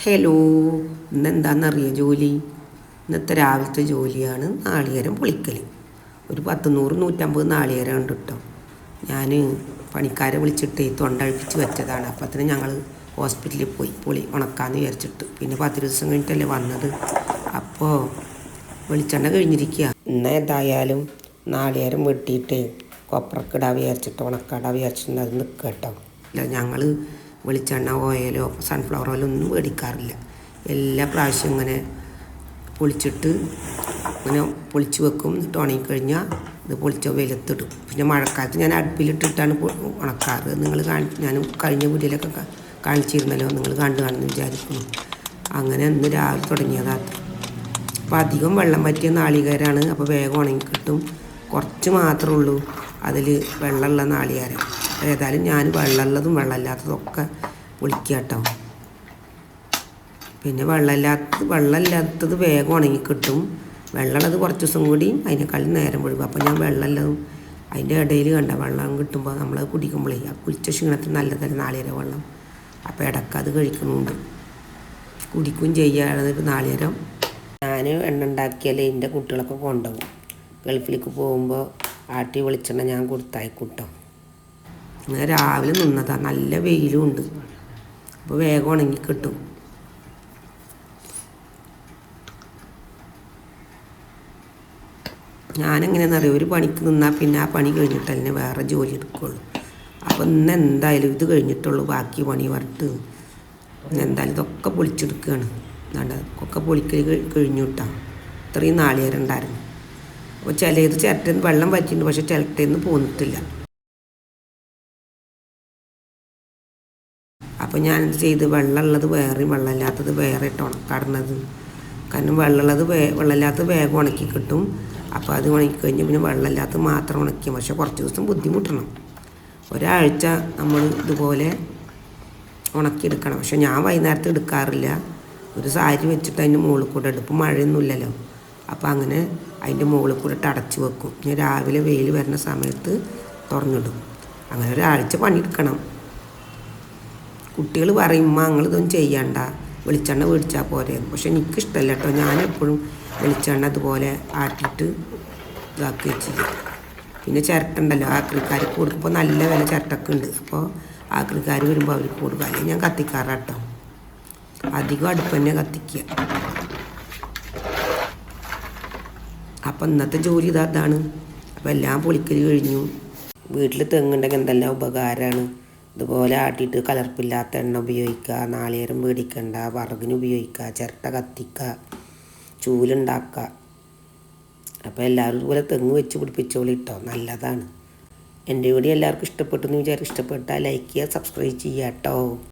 Hello, ഇന്നെന്താണെന്നറിയോ ജോലി? ഇന്നത്തെ രാവിലത്തെ ജോലിയാണ് നാളികേരം പൊളിക്കൽ. ഒരു 100-150 നാളികേരം ഉണ്ട് കേട്ടോ. ഞാൻ പണിക്കാരെ വിളിച്ചിട്ട് തൊണ്ടഴിപ്പിച്ച് വെച്ചതാണ്. അപ്പോൾ അതിന് ഞങ്ങൾ ഹോസ്പിറ്റലിൽ പോയി ഉണക്കാമെന്ന് വിചാരിച്ചിട്ട്. പിന്നെ 10 ദിവസം കഴിഞ്ഞിട്ടല്ലേ വന്നത്. അപ്പോൾ വെളിച്ചെണ്ണ കഴിഞ്ഞിരിക്കുക. ഏതായാലും നാളികേരം വെട്ടിയിട്ട് കൊപ്രക്കിടാൻ വിചാരിച്ചിട്ട് ഉണക്കാടാൻ വിചാരിച്ചിട്ട് അത് നിൽക്കുക കേട്ടോ. അല്ല, ഞങ്ങൾ വെളിച്ചെണ്ണ, ഓയിലോ സൺഫ്ലവർ ഓയിലോ ഒന്നും മേടിക്കാറില്ല. എല്ലാ പ്രാവശ്യം ഇങ്ങനെ പൊളിച്ചിട്ട് ഇങ്ങനെ പൊളിച്ച് വെക്കും. എന്നിട്ട് ഉണങ്ങിക്കഴിഞ്ഞാൽ ഇത് പൊളിച്ച വെയിലത്തിടും. പിന്നെ മഴക്കാലത്ത് ഞാൻ അടുപ്പിലിട്ടിട്ടാണ് ഉണക്കാറ്. നിങ്ങൾ ഞാൻ കഴിഞ്ഞ വീഡിയോയിലൊക്കെ കാണിച്ചിരുന്നല്ലോ, നിങ്ങൾ കാണുമെന്ന് വിചാരിക്കുന്നു. അങ്ങനെ ഇന്ന് രാവിലെ തുടങ്ങിയതാണ്. അപ്പോൾ അധികം വെള്ളം പറ്റിയ നാളികേരമാണ്. അപ്പോൾ വേഗം ഉണങ്ങി കിട്ടും. കുറച്ച് മാത്രമേ ഉള്ളൂ അതിൽ വെള്ളമുള്ള നാളികേരം. ഏതായാലും ഞാൻ വെള്ളമുള്ളതും വെള്ളമില്ലാത്തതും ഒക്കെ പൊളിക്കുക കേട്ടോ. പിന്നെ വെള്ളമില്ലാത്തത് വേഗം ഉണങ്ങി കിട്ടും. വെള്ളമുള്ളത് കുറച്ച് ദിവസം കൂടി അതിനേക്കാളും നേരം ഒഴുകും. അപ്പോൾ ഞാൻ വെള്ളമുള്ളതും അതിൻ്റെ ഇടയിൽ വെള്ളം കിട്ടുമ്പോൾ നമ്മൾ കുടിക്കുമ്പോഴേ ആ കുളിച്ച ക്ഷീണത്തിന് നല്ലതല്ല നാളികേരം വെള്ളം. അപ്പോൾ ഇടയ്ക്ക് അത് കഴിക്കുന്നുണ്ട്, കുടിക്കുകയും ചെയ്യാതെ നാളികേരം. ഞാൻ എണ്ണ ഉണ്ടാക്കിയാലേ എൻ്റെ കുട്ടികളൊക്കെ കൊണ്ടുപോകും. ഗൾഫിലേക്ക് പോകുമ്പോൾ ആട്ടി വെളിച്ചെണ്ണ ഞാൻ കൊടുത്തയക്കൂട്ടോ. അങ്ങനെ രാവിലെ നിന്നതാണ്. നല്ല വെയിലും ഉണ്ട്. അപ്പോൾ വേഗം ഉണങ്ങി കിട്ടും. ഞാനെങ്ങനെയാണെന്നറിയാം, ഒരു പണിക്ക് നിന്നാൽ പിന്നെ ആ പണി കഴിഞ്ഞിട്ടല്ലേ വേറെ ജോലി എടുക്കുകയുള്ളൂ. അപ്പോൾ ഇന്ന് എന്തായാലും ഇത് കഴിഞ്ഞിട്ടുള്ളൂ ബാക്കി പണി പറഞ്ഞിട്ട് എന്തായാലും ഇതൊക്കെ പൊളിച്ചെടുക്കുകയാണ്. ഒക്കെ പൊളിക്കൽ കഴിഞ്ഞു കിട്ടാം. ഇത്രയും നാളികേരം ഉണ്ടായിരുന്നു. അപ്പോൾ ചിലത് ചിരട്ടയിൽ വെള്ളം പറ്റിയിട്ടുണ്ട്, പക്ഷെ ചിരട്ടയിൽ നിന്ന് പോന്നിട്ടില്ല. അപ്പോൾ ഞാനെന്ത് ചെയ്ത് വെള്ളമുള്ളത് വേറെയും വെള്ളമില്ലാത്തത് വേറെ ഇട്ട് ഉണക്കാടുന്നത്. കാരണം വെള്ളമില്ലാത്തത് വേഗം ഉണക്കി കിട്ടും. അപ്പോൾ അത് ഉണക്കിക്കഴിഞ്ഞ് പിന്നെ വെള്ളമില്ലാത്തത് മാത്രം ഉണക്കിയും. പക്ഷെ കുറച്ച് ദിവസം ബുദ്ധിമുട്ടണം. ഒരാഴ്ച നമ്മൾ ഇതുപോലെ ഉണക്കിയെടുക്കണം. പക്ഷെ ഞാൻ വൈകുന്നേരത്ത് എടുക്കാറില്ല. ഒരു സാരി വെച്ചിട്ട് അതിൻ്റെ മുകളിൽ കൂടെ എടുക്കും. മഴയൊന്നുമില്ലല്ലോ. അപ്പോൾ അങ്ങനെ അതിൻ്റെ മുകളിൽ കൂടെ ഇട്ട് അടച്ച് വെക്കും. ഞാൻ രാവിലെ വെയിൽ വരുന്ന സമയത്ത് തുറന്നിടും. അങ്ങനെ ഒരാഴ്ച പണിയെടുക്കണം. കുട്ടികൾ പറയും, ഞങ്ങളിതൊന്നും ചെയ്യണ്ട, വെളിച്ചെണ്ണ മേടിച്ചാൽ പോരെ. പക്ഷെ എനിക്കിഷ്ടമല്ല കേട്ടോ. ഞാനെപ്പോഴും വെളിച്ചെണ്ണ അതുപോലെ ആട്ടിയിട്ട് ഇതാക്കി വെച്ചില്ല. പിന്നെ ചിരട്ടുണ്ടല്ലോ, ആക്രിക്കാർക്ക് കൊടുക്കുമ്പോൾ നല്ല വില ചിരട്ടൊക്കെ ഉണ്ട്. അപ്പോൾ ആക്രിക്കാർ വരുമ്പോൾ അവർക്ക് കൊടുക്കുക. അല്ലെങ്കിൽ ഞാൻ കത്തിക്കാറാട്ടോ. അധികം അടുപ്പ് തന്നെ കത്തിക്കുക. അപ്പം ഇന്നത്തെ ജോലി ഇതാണ്. അപ്പോൾ എല്ലാം പൊളിക്കൽ കഴിഞ്ഞു. വീട്ടിൽ തെങ്ങുണ്ടെങ്കിൽ എന്തെല്ലാം ഉപകാരമാണ്. ഇതുപോലെ ആട്ടിയിട്ട് കലർപ്പില്ലാത്ത എണ്ണ ഉപയോഗിക്കുക, നാളികേരം മേടിക്കണ്ട, വിറകിന് ഉപയോഗിക്കുക, ചിരട്ട കത്തിക്കുക, ചൂലുണ്ടാക്കുക. അപ്പോൾ എല്ലാവരും ഇതുപോലെ തെങ്ങ് വെച്ച് പിടിപ്പിച്ചോളി കേട്ടോ. നല്ലതാണ്. എൻ്റെ വീഡിയോ എല്ലാവർക്കും ഇഷ്ടപ്പെട്ടു എന്ന് ഇഷ്ടപ്പെട്ടാൽ ലൈക്ക് ചെയ്യുക, സബ്സ്ക്രൈബ് ചെയ്യുക കേട്ടോ.